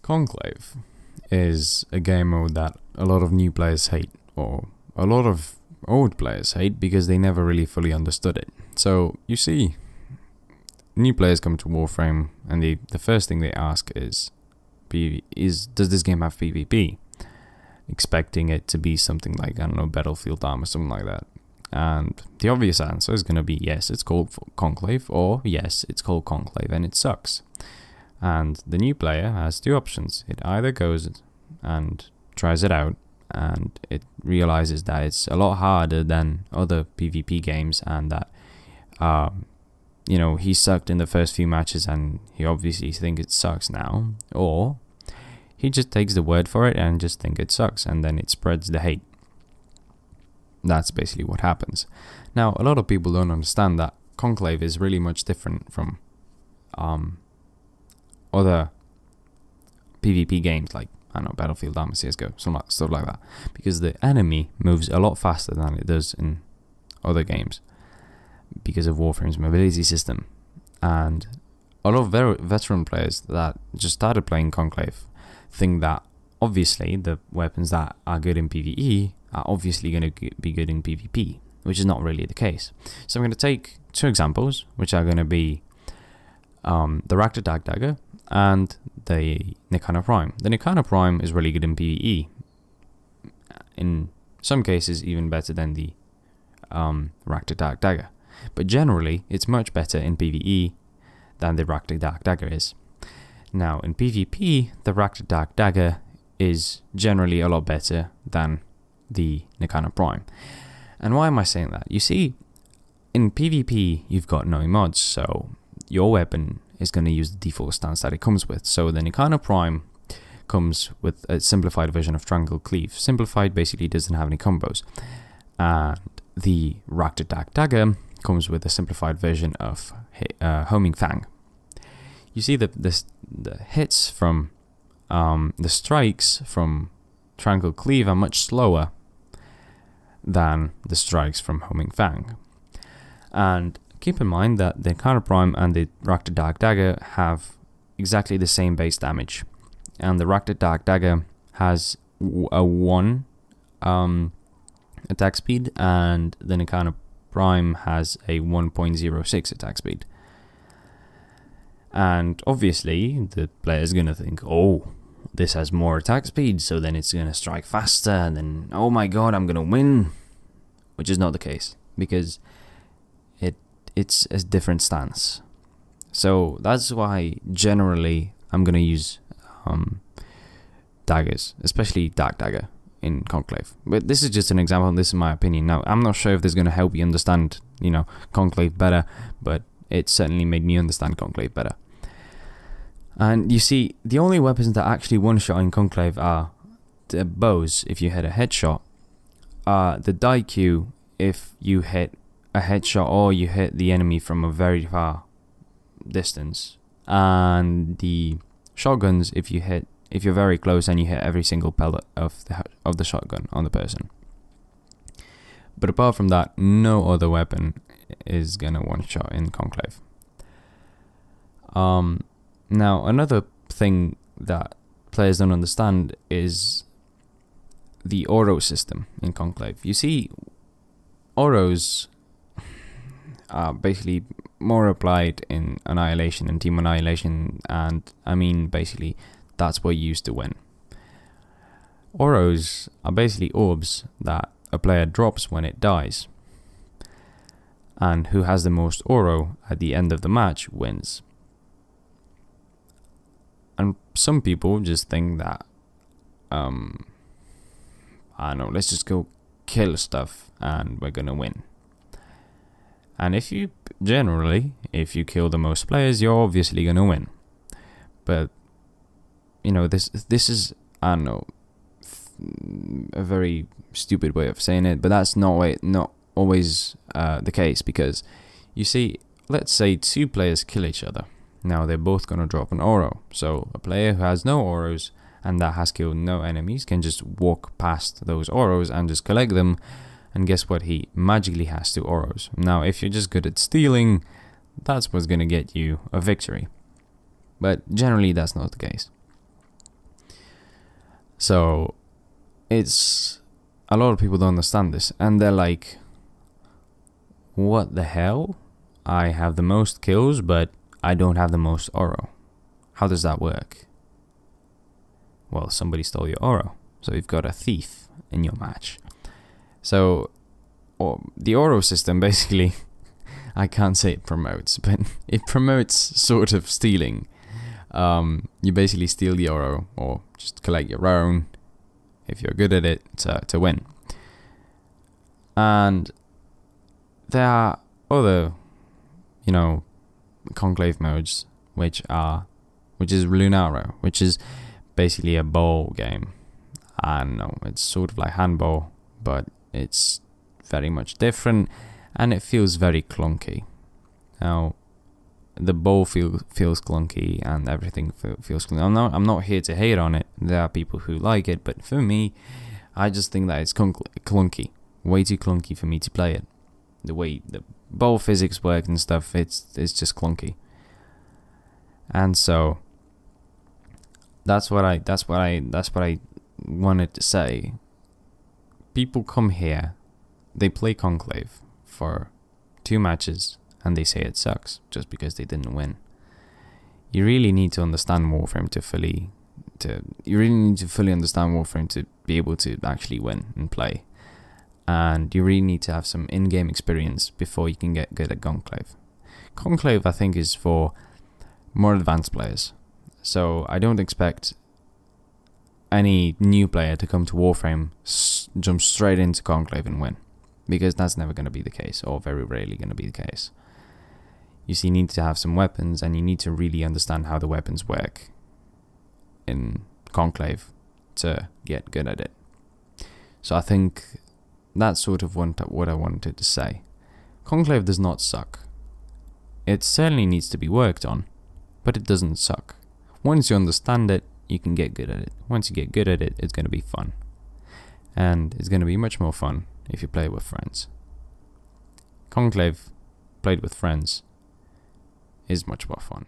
Conclave is a game mode that a lot of new players hate, or a lot of old players hate because they never really fully understood it. So you see, new players come to Warframe and the first thing they ask is does this game have PvP? Expecting it to be something like, I don't know, Battlefield Arm or something like that. And the obvious answer is going to be yes, it's called Conclave, or yes, it's called Conclave and it sucks. And the new player has two options. It either goes and tries it out and it realizes that it's a lot harder than other PvP games and that he sucked in the first few matches and he obviously thinks it sucks now, or he just takes the word for it and just think it sucks, and then it spreads the hate. That's basically what happens. Now, a lot of people don't understand that Conclave is really much different from other PvP games like, I don't know, Battlefield Arm, CSGO, stuff like that, because the enemy moves a lot faster than it does in other games because of Warframe's mobility system. And a lot of veteran players that just started playing Conclave think that obviously the weapons that are good in PvE are obviously going to be good in PvP, which is not really the case. So I'm going to take two examples, which are going to be the Rakta Dark Dagger and the Nikana Prime. The Nikana Prime is really good in PvE, in some cases even better than the Rakta Dark Dagger, but generally it's much better in PvE than the Rakta Dark Dagger is. Now in PvP, the Rakta Dark Dagger is generally a lot better than the Nikana Prime. And why am I saying that? You see, in PvP you've got no mods, so your weapon is going to use the default stance that it comes with. So the Nikana Prime comes with a simplified version of Triangle Cleave. Simplified basically doesn't have any combos. And the Rakta Dark Dagger comes with a simplified version of Homing Fang. You see the hits from the strikes from Triangle Cleave are much slower than the strikes from Homing Fang. And keep in mind that the Nikana Prime and the Rakta Dark Dagger have exactly the same base damage. And the Rakta Dark Dagger has a 1 attack speed, and the Nikana Prime has a 1.06 attack speed. And obviously, the player is going to think, oh, this has more attack speed, so then it's going to strike faster, and then, oh my god, I'm going to win. Which is not the case, because it's a different stance. So that's why generally I'm going to use daggers, especially Dark Dagger in Conclave. But this is just an example, this is my opinion. Now, I'm not sure if this is going to help you understand, Conclave better, but it certainly made me understand Conclave better. And you see, the only weapons that actually one-shot in Conclave are the bows if you hit a headshot, the die Q if you hit a headshot or you hit the enemy from a very far distance, and the shotguns if you're very close and you hit every single pellet of the shotgun on the person. But apart from that, no other weapon is gonna one-shot in Conclave. Now, another thing that players don't understand is the auto system in Conclave. You see, autos are basically more applied in Annihilation and Team Annihilation, and I mean, basically, that's what you used to win. Auros are basically orbs that a player drops when it dies, and who has the most oro at the end of the match wins. And some people just think that, I don't know, let's just go kill stuff and we're gonna win. And if you kill the most players, you're obviously gonna win. But this is, I don't know, a very stupid way of saying it, but that's not always the case, because you see, let's say two players kill each other. Now they're both gonna drop an oro. So a player who has no oros and that has killed no enemies can just walk past those oros and just collect them, and guess what? He magically has 2 oros. Now if you're just good at stealing, that's what's gonna get you a victory. But generally that's not the case. So it's a lot of people don't understand this, and they're like, what the hell? I have the most kills, but I don't have the most oro. How does that work? Well, somebody stole your oro, so you've got a thief in your match. So the oro system basically, I can't say it promotes, but it promotes sort of stealing. You basically steal the oro, or just collect your own if you're good at it to win. And there are other, conclave modes, which is Lunaro, which is basically a ball game. I know it's sort of like handball, but it's very much different, and it feels very clunky. Now, the ball feels clunky, and everything feels clunky. I'm not here to hate on it. There are people who like it, but for me, I just think that it's clunky, way too clunky for me to play it. The way the ball physics work and stuff, it's just clunky. And so that's what I wanted to say. People come here, they play Conclave for 2 matches, and they say it sucks just because they didn't win. You really need to understand Warframe to fully understand Warframe to be able to actually win and play. And you really need to have some in-game experience before you can get good at Conclave. Conclave, I think, is for more advanced players. So I don't expect any new player to come to Warframe, jump straight into Conclave and win, because that's never going to be the case, or very rarely going to be the case. You see, you need to have some weapons, and you need to really understand how the weapons work in Conclave to get good at it. So I think that's sort of what I wanted to say. Conclave does not suck. It certainly needs to be worked on, but it doesn't suck. Once you understand it, you can get good at it. Once you get good at it, it's going to be fun. And it's going to be much more fun if you play with friends. Conclave, played with friends, is much more fun.